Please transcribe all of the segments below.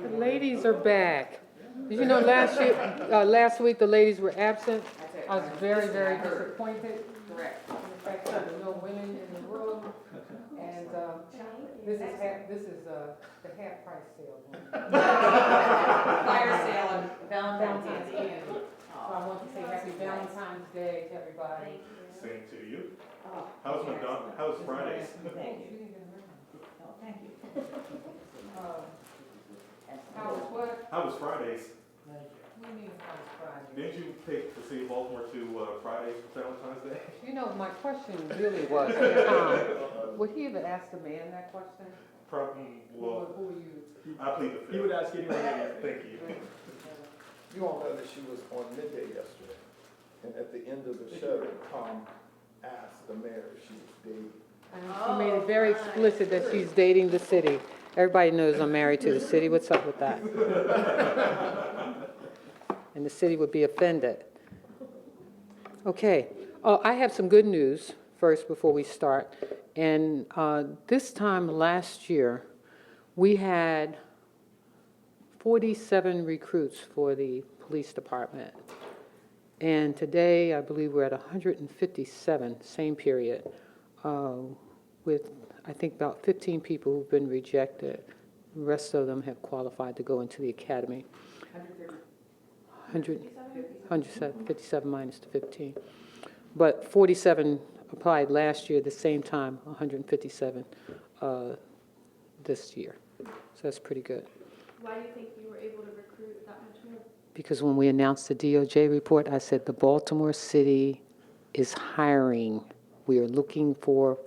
The ladies are back. Did you know last week the ladies were absent? I was very, very disappointed. Correct. In the fact that there were no women in the room. And this is the half price sale. Fire sale and Valentine's Valentine's Day. candy. So I want to say happy Valentine's Day to everybody. Same to you. How's McDonald's? How's Fridays? Thank you. Oh, thank you. How was what? How was Fridays? What do you mean how was Friday? Didn't you take the city of Baltimore to Fridays for Valentine's Day? You know, my question really was, would he have asked the man that question? Probably. Well, Who are you? I plead the fifth. He would ask anyone anything. Thank you. You all know that she was on midday yesterday, and at the end of the show, Tom asked the mayor if she was dating. And she made it very explicit that she's dating the city. Everybody knows I'm married to the city. What's up with that? And the city would be offended. Okay. Oh, I have some good news first before we start. And this time last year, we had 47 recruits for the police department. And today, I believe we're at 157, same period, with, I think, about 15 people who've been rejected. The rest of them have qualified to go into the academy. 157 minus the 15. But 47 applied last year, the same time, 157 this year. So that's pretty good. Why do you think you were able to recruit that much more? Because when we announced the DOJ report, I said the Baltimore City is hiring. We are looking for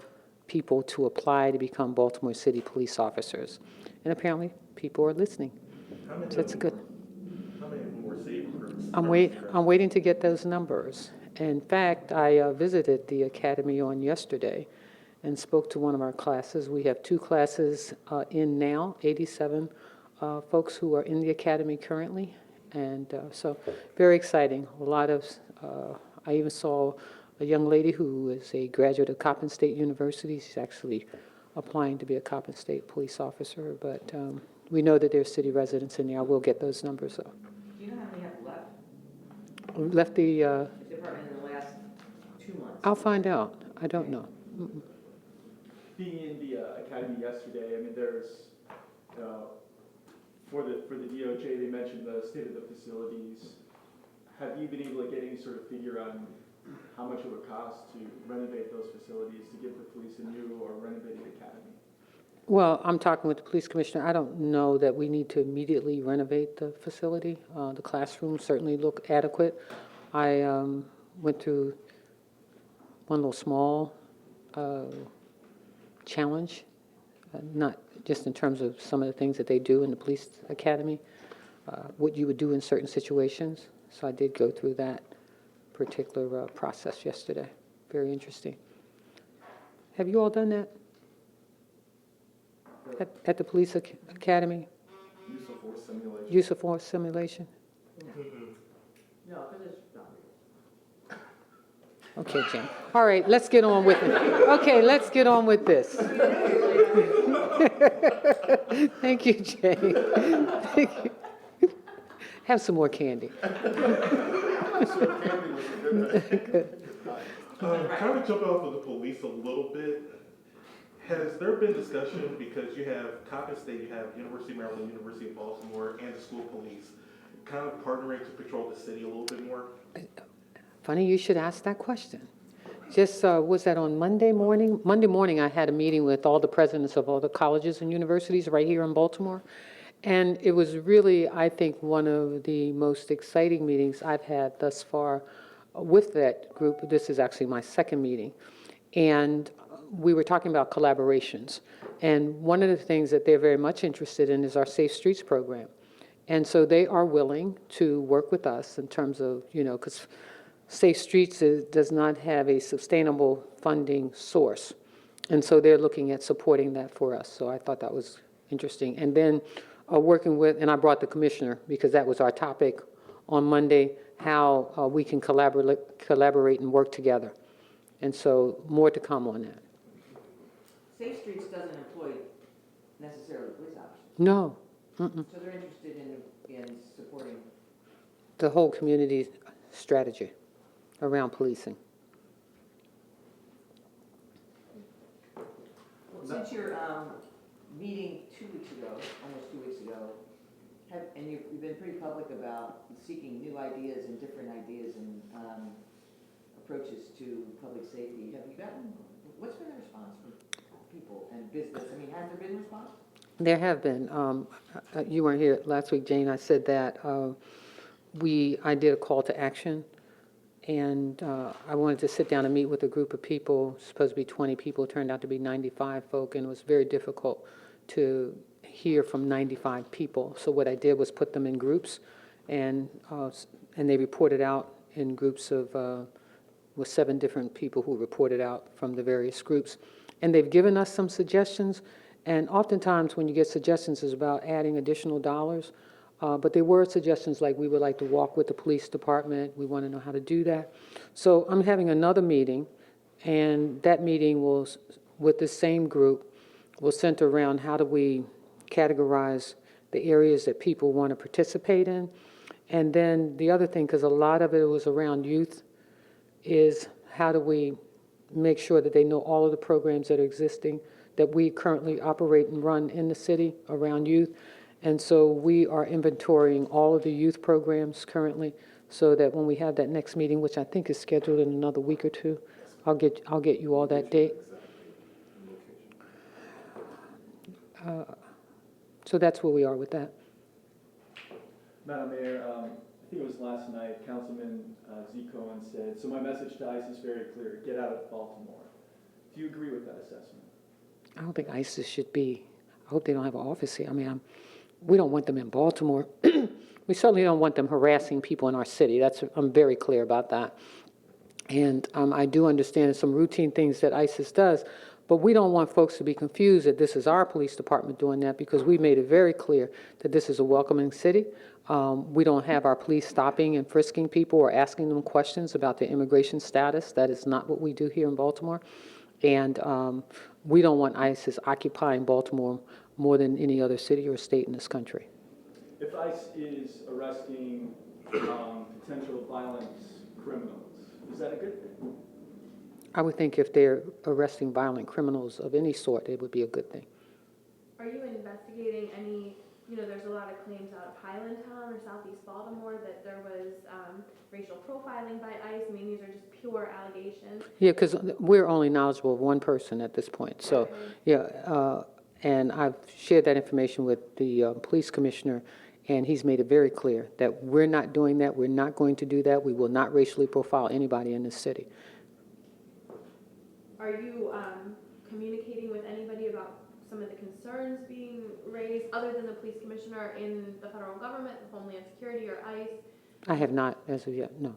people to apply to become Baltimore City police officers. And apparently, people are listening. So that's good. How many more city recruits? I'm waiting to get those numbers. In fact, I visited the academy on yesterday and spoke to one of our classes. We have 2 classes in now, 87 folks who are in the academy currently. And so very exciting. A lot of, I even saw a young lady who is a graduate of Coppin State University. She's actually applying to be a Coppin State police officer. But we know that there's city residents in there. I will get those numbers though. Do you know how many have left Left the, the department in the last 2 months? I'll find out. I don't know. Mm-mm. Being in the academy yesterday, I mean, there's, for the DOJ, they mentioned the state of the facilities. Have you been able to get any sort of figure on how much it would cost to renovate those facilities, to give the police a new or renovated academy? Well, I'm talking with the police commissioner. I don't know that we need to immediately renovate the facility. The classrooms certainly look adequate. I went through one little small challenge, not just in terms of some of the things that they do in the police academy, what you would do in certain situations. So I did go through that particular process yesterday. Very interesting. Have you all done that? At the police academy? Use of force simulation. Use of force simulation? No, because it's not. Okay, Jim. All right, let's get on with it. Okay, let's get on with this. Thank you, Jay. Thank you. Have some more candy. Kind of jump off of the police a little bit. Has there been discussion, because you have Coppin State, you have University of Maryland, University of Baltimore, and the school police, kind of partnering to patrol the city a little bit more? Funny you should ask that question. Just, was that on Monday morning? Monday morning, I had a meeting with all the presidents of all the colleges and universities right here in Baltimore. And it was really, I think, one of the most exciting meetings I've had thus far with that group. This is actually my second meeting. And we were talking about collaborations. And one of the things that they're very much interested in is our Safe Streets program. And so they are willing to work with us in terms of, because Safe Streets does not have a sustainable funding source. And so they're looking at supporting that for us. So I thought that was interesting. And then working with, and I brought the commissioner because that was our topic on Monday, how we can collaborate and work together. And so more to come on that. Safe Streets doesn't employ necessarily police officers. No, So they're interested in supporting, The whole community strategy around policing. since your, meeting 2 weeks ago, almost 2 weeks ago, and you've been pretty public about seeking new ideas and different ideas and, approaches to public safety, have you gotten, what's been the response from people and business? I mean, has there been response? There have been. You weren't here last week, Jane. I said that I did a call to action, and I wanted to sit down and meet with a group of people. Supposed to be 20 people, it turned out to be 95 folk, and it was very difficult to hear from 95 people. So what I did was put them in groups, and they reported out in groups of with 7 different people who reported out from the various groups, and they've given us some suggestions. And oftentimes, when you get suggestions, it's about adding additional dollars. But there were suggestions like, we would like to walk with the police department. We want to know how to do that. So I'm having another meeting, and that meeting will, with the same group, will center around how do we categorize the areas that people want to participate in. And then the other thing, because a lot of it was around youth, is how do we make sure that they know all of the programs that are existing, that we currently operate and run in the city around youth. And so we are inventorying all of the youth programs currently, so that when we have that next meeting, which I think is scheduled in another week or two, I'll get you all that date. So that's where we are with that. Madam Mayor, I think it was last night, Councilman Z. Cohen said, so my message to ICE is very clear, get out of Baltimore. Do you agree with that assessment? I don't think ISIS should be, I hope they don't have an office here. I mean, we don't want them in Baltimore. We certainly don't want them harassing people in our city. I'm very clear about that. And I do understand some routine things that ISIS does, but we don't want folks to be confused that this is our police department doing that, because we made it very clear that this is a welcoming city. We don't have our police stopping and frisking people or asking them questions about their immigration status. That is not what we do here in Baltimore. And we don't want ISIS occupying Baltimore more than any other city or state in this country. If ICE is arresting potential violent criminals, is that a good thing? I would think if they're arresting violent criminals of any sort, it would be a good thing. Are you investigating any, there's a lot of claims out of Highlandtown or Southeast Baltimore that there was racial profiling by ICE? I mean, these are just pure allegations. Yeah, because we're only knowledgeable of one person at this point. So, yeah, and I've shared that information with the police commissioner, and he's made it very clear that we're not doing that. We're not going to do that. We will not racially profile anybody in this city. Are you communicating with anybody about some of the concerns being raised, other than the police commissioner, in the federal government, Homeland Security, or ICE? I have not as of yet, no.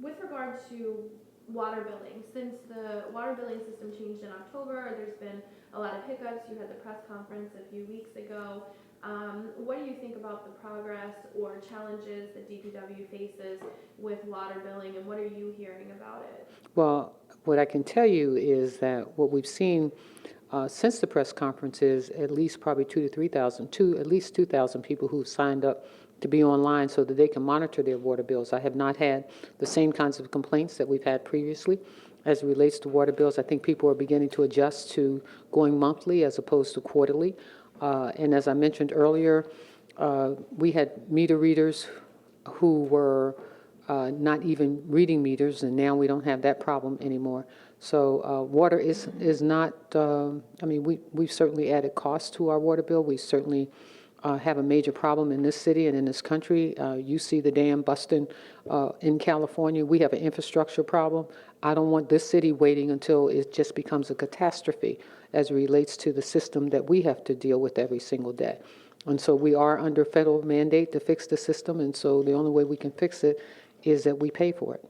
With regard to water billing, since the water billing system changed in October, there's been a lot of hiccups. You had the press conference a few weeks ago. What do you think about the progress or challenges that DPW faces with water billing, and what are you hearing about it? Well, what I can tell you is that what we've seen since the press conference is at least probably 2,000 to 3,000, at least 2,000 people who've signed up to be online so that they can monitor their water bills. I have not had the same kinds of complaints that we've had previously as it relates to water bills. I think people are beginning to adjust to going monthly as opposed to quarterly. And as I mentioned earlier, we had meter readers who were not even reading meters, and now we don't have that problem anymore. So water is not, I mean, we've certainly added costs to our water bill. We certainly have a major problem in this city and in this country. You see the dam busting in California. We have an infrastructure problem. I don't want this city waiting until it just becomes a catastrophe as it relates to the system that we have to deal with every single day. And so we are under federal mandate to fix the system, and so the only way we can fix it is that we pay for it,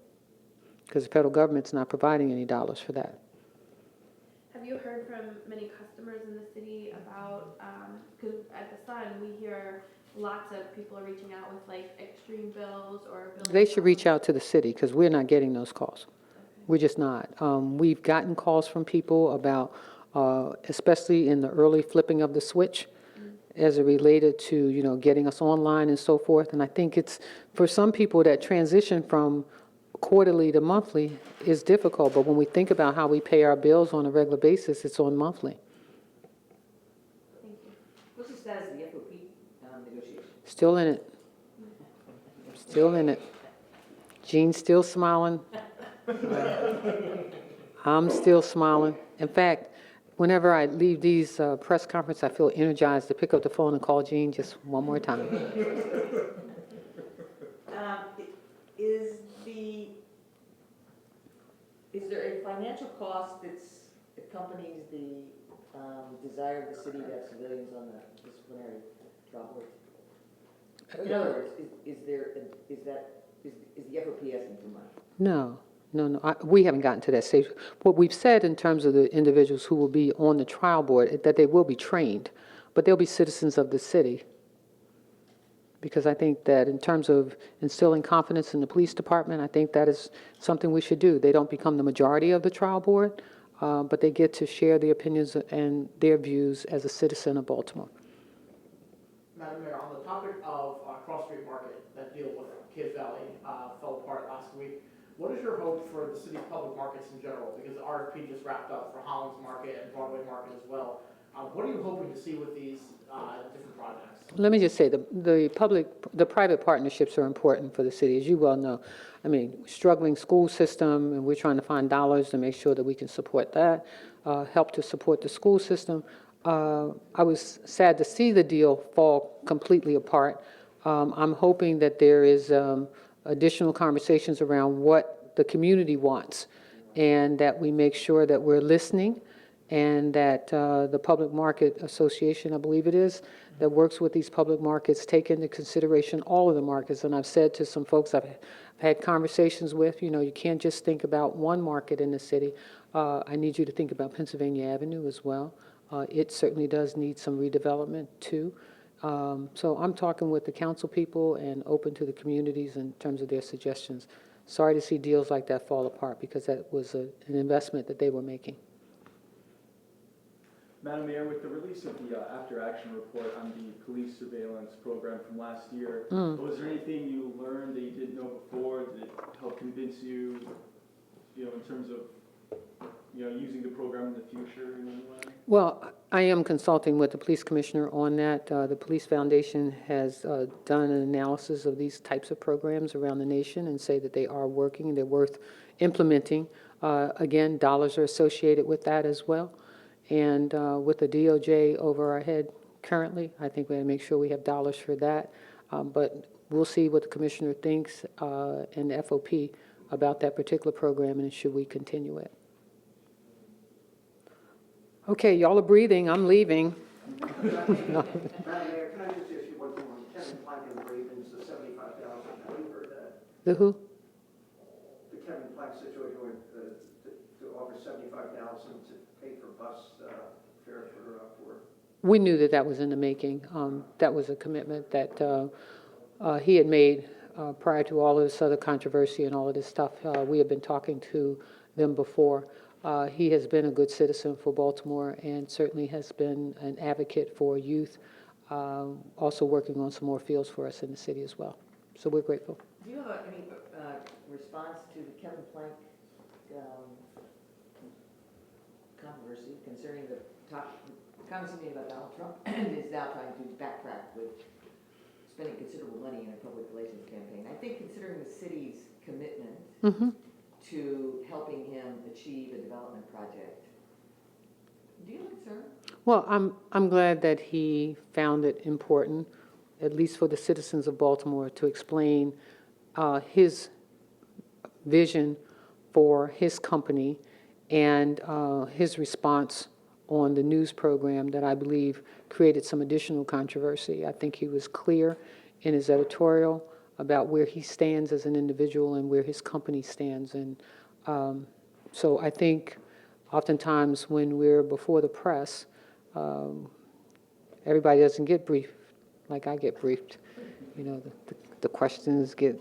because the federal government's not providing any dollars for that. Have you heard from many customers in the city about, because at the Sun, we hear lots of people are reaching out with like extreme bills or bills. They should reach out to the city, because we're not getting those calls. We're just not. We've gotten calls from people about especially in the early flipping of the switch as it related to, getting us online and so forth. And I think it's, for some people, that transition from quarterly to monthly is difficult. But when we think about how we pay our bills on a regular basis, it's on monthly. Thank you. What's the status of the FOP negotiation? Still in it. Still in it. Jean's still smiling. I'm still smiling. In fact, whenever I leave these press conferences, I feel energized to pick up the phone and call Jean just one more time. Is there a financial cost that accompanies the desire of the city to have civilians on the disciplinary trial board? In other words, is the FOP asking too much? No. We haven't gotten to that stage. What we've said in terms of the individuals who will be on the trial board is that they will be trained, but they'll be citizens of the city. Because I think that in terms of instilling confidence in the police department, I think that is something we should do. They don't become the majority of the trial board, but they get to share their opinions and their views as a citizen of Baltimore. Madam Mayor, on the topic of Cross Street Market, that deal with Cave Valley fell apart last week. What is your hope for the city's public markets in general? Because the RFP just wrapped up for Hollis Market and Broadway Market as well. What are you hoping to see with these different projects? Let me just say, the private partnerships are important for the city, as you well know. I mean, struggling school system, and we're trying to find dollars to make sure that we can support that, help to support the school system. I was sad to see the deal fall completely apart. I'm hoping that there is additional conversations around what the community wants, and that we make sure that we're listening, and that the Public Market Association, I believe it is, that works with these public markets, take into consideration all of the markets. And I've said to some folks I've had conversations with, you can't just think about one market in the city. I need you to think about Pennsylvania Avenue as well. It certainly does need some redevelopment too. So I'm talking with the council people and open to the communities in terms of their suggestions. Sorry to see deals like that fall apart, because that was an investment that they were making. Madam Mayor, with the release of the after-action report on the police surveillance program from last year, was there anything you learned that you didn't know before that helped convince you, in terms of, using the program in the future in any way? Well, I am consulting with the police commissioner on that. The Police Foundation has done an analysis of these types of programs around the nation and say that they are working and they're worth implementing. Again, dollars are associated with that as well. And with the DOJ over our head currently, I think we have to make sure we have dollars for that. But we'll see what the commissioner thinks and the FOP about that particular program, and should we continue it. Okay, y'all are breathing. I'm leaving. Madam Mayor, can I just ask you one thing on Kevin Plank and the Ravens, the $75,000? Have you heard that? The who? The Kevin Plank situation with to offer $75,000 to pay for bus fare for. We knew that that was in the making. That was a commitment that he had made prior to all of this other controversy and all of this stuff. We have been talking to them before. He has been a good citizen for Baltimore and certainly has been an advocate for youth, also working on some more fields for us in the city as well. So we're grateful. Do you have any response to the Kevin Plank controversy concerning the comments he made about Donald Trump and is now trying to backtrack with spending considerable money in a public relations campaign? I think considering the city's commitment to helping him achieve a development project, do you have concern? Well, I'm glad that he found it important, at least for the citizens of Baltimore, to explain his vision for his company and his response on the news program that I believe created some additional controversy. I think he was clear in his editorial about where he stands as an individual and where his company stands. And so I think oftentimes when we're before the press, everybody doesn't get briefed like I get briefed. The questions get,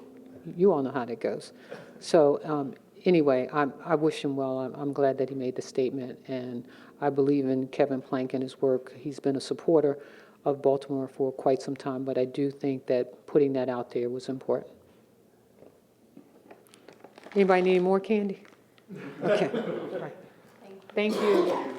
you all know how that goes. So anyway, I wish him well. I'm glad that he made the statement, and I believe in Kevin Plank and his work. He's been a supporter of Baltimore for quite some time, but I do think that putting that out there was important. Anybody need more candy? Okay. All right. Thank you.